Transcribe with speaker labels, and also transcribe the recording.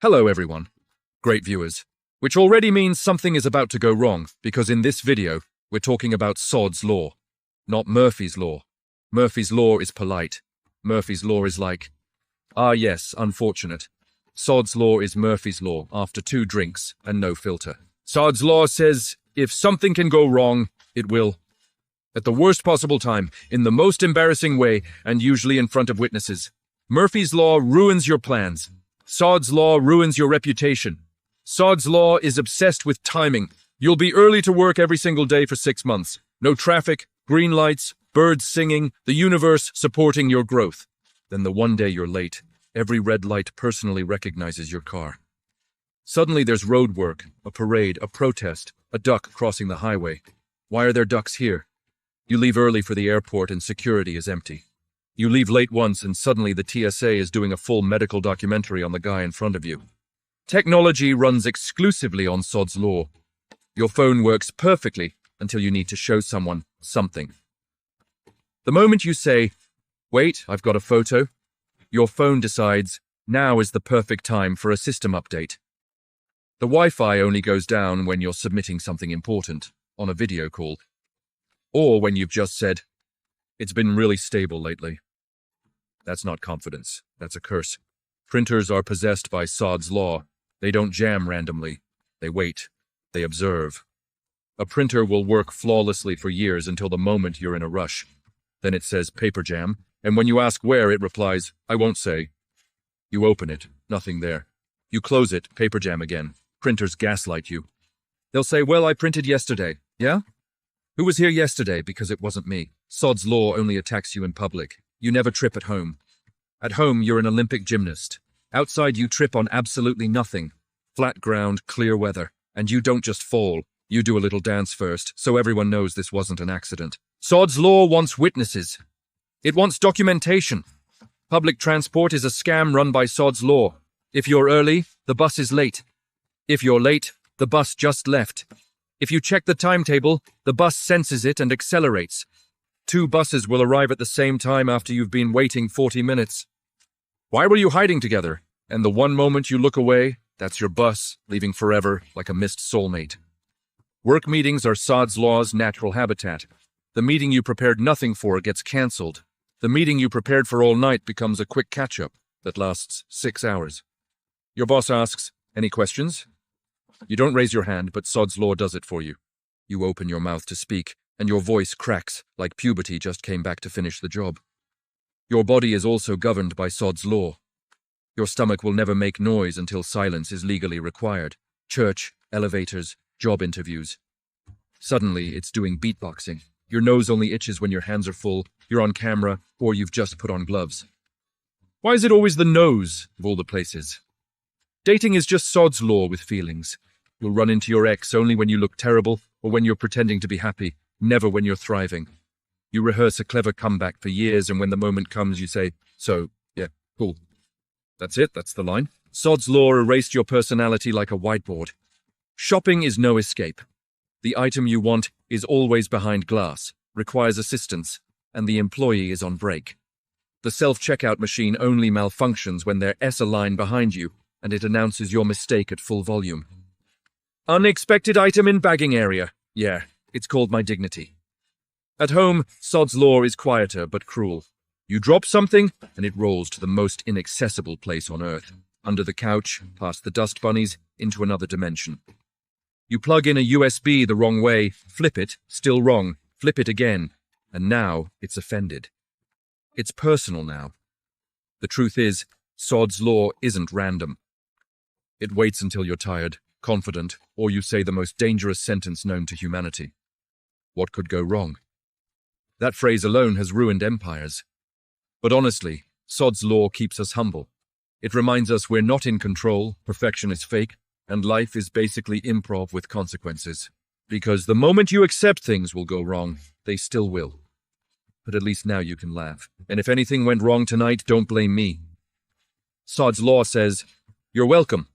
Speaker 1: Hello everyone, great viewers, which already means something is about to go wrong, because in this video, we're talking about Sod's Law, not Murphy's Law. Murphy's Law is polite. Murphy's Law is like, ah yes, unfortunate. Sod's Law is Murphy's Law after 2 drinks and no filter. Sod's Law says, if something can go wrong, it will. At the worst possible time, in the most embarrassing way, and usually in front of witnesses. Murphy's Law ruins your plans. Sod's Law ruins your reputation. Sod's Law is obsessed with timing. You'll be early to work every single day for 6 months. No traffic, green lights, birds singing, the universe supporting your growth. Then the one day you're late, every red light personally recognizes your car. Suddenly there's road work, a parade, a protest, a duck crossing the highway. Why are there ducks here? You leave early for the airport and security is empty. You leave late once and suddenly the TSA is doing a full medical documentary on the guy in front of you. Technology runs exclusively on Sod's Law. Your phone works perfectly until you need to show someone something. The moment you say, wait, I've got a photo, your phone decides, now is the perfect time for a system update. The Wi-Fi only goes down when you're submitting something important, on a video call. Or when you've just said, it's been really stable lately. That's not confidence, that's a curse. Printers are possessed by Sod's Law. They don't jam randomly. They wait. They observe. A printer will work flawlessly for years until the moment you're in a rush. Then it says paper jam, and when you ask where, it replies, I won't say. You open it, nothing there. You close it, paper jam again. Printers gaslight you. They'll say, well, I printed yesterday. Yeah? Who was here yesterday? Because it wasn't me. Sod's Law only attacks you in public. You never trip at home. At home, you're an Olympic gymnast. Outside, you trip on absolutely nothing. Flat ground, clear weather. And you don't just fall. You do a little dance first, so everyone knows this wasn't an accident. Sod's Law wants witnesses. It wants documentation. Public transport is a scam run by Sod's Law. If you're early, the bus is late. If you're late, the bus just left. If you check the timetable, the bus senses it and accelerates. 2 buses will arrive at the same time after you've been waiting 40 minutes. Why were you hiding together? And the one moment you look away, that's your bus, leaving forever like a missed soulmate. Work meetings are Sod's Law's natural habitat. The meeting you prepared nothing for gets cancelled. The meeting you prepared for all night becomes a quick catch-up that lasts 6 hours. Your boss asks, any questions? You don't raise your hand, but Sod's Law does it for you. You open your mouth to speak, and your voice cracks like puberty just came back to finish the job. Your body is also governed by Sod's Law. Your stomach will never make noise until silence is legally required. Church, elevators, job interviews. Suddenly, it's doing beatboxing. Your nose only itches when your hands are full, you're on camera, or you've just put on gloves. Why is it always the nose of all the places? Dating is just Sod's Law with feelings. You'll run into your ex only when you look terrible or when you're pretending to be happy, never when you're thriving. You rehearse a clever comeback for years, and when the moment comes, you say, so, yeah, cool. That's it, that's the line. Sod's Law erased your personality like a whiteboard. Shopping is no escape. The item you want is always behind glass, requires assistance, and the employee is on break. The self-checkout machine only malfunctions when there's a line behind you, and it announces your mistake at full volume. Unexpected item in bagging area. Yeah, it's called my dignity. At home, Sod's Law is quieter but cruel. You drop something, and it rolls to the most inaccessible place on Earth. Under the couch, past the dust bunnies, into another dimension. You plug in a USB the wrong way, flip it, still wrong, flip it again, and now it's offended. It's personal now. The truth is, Sod's Law isn't random. It waits until you're tired, confident, or you say the most dangerous sentence known to humanity. What could go wrong? That phrase alone has ruined empires. But honestly, Sod's Law keeps us humble. It reminds us we're not in control, perfection is fake, and life is basically improv with consequences. Because the moment you accept things will go wrong, they still will. But at least now you can laugh. And if anything went wrong tonight, don't blame me. Sod's Law says, you're welcome.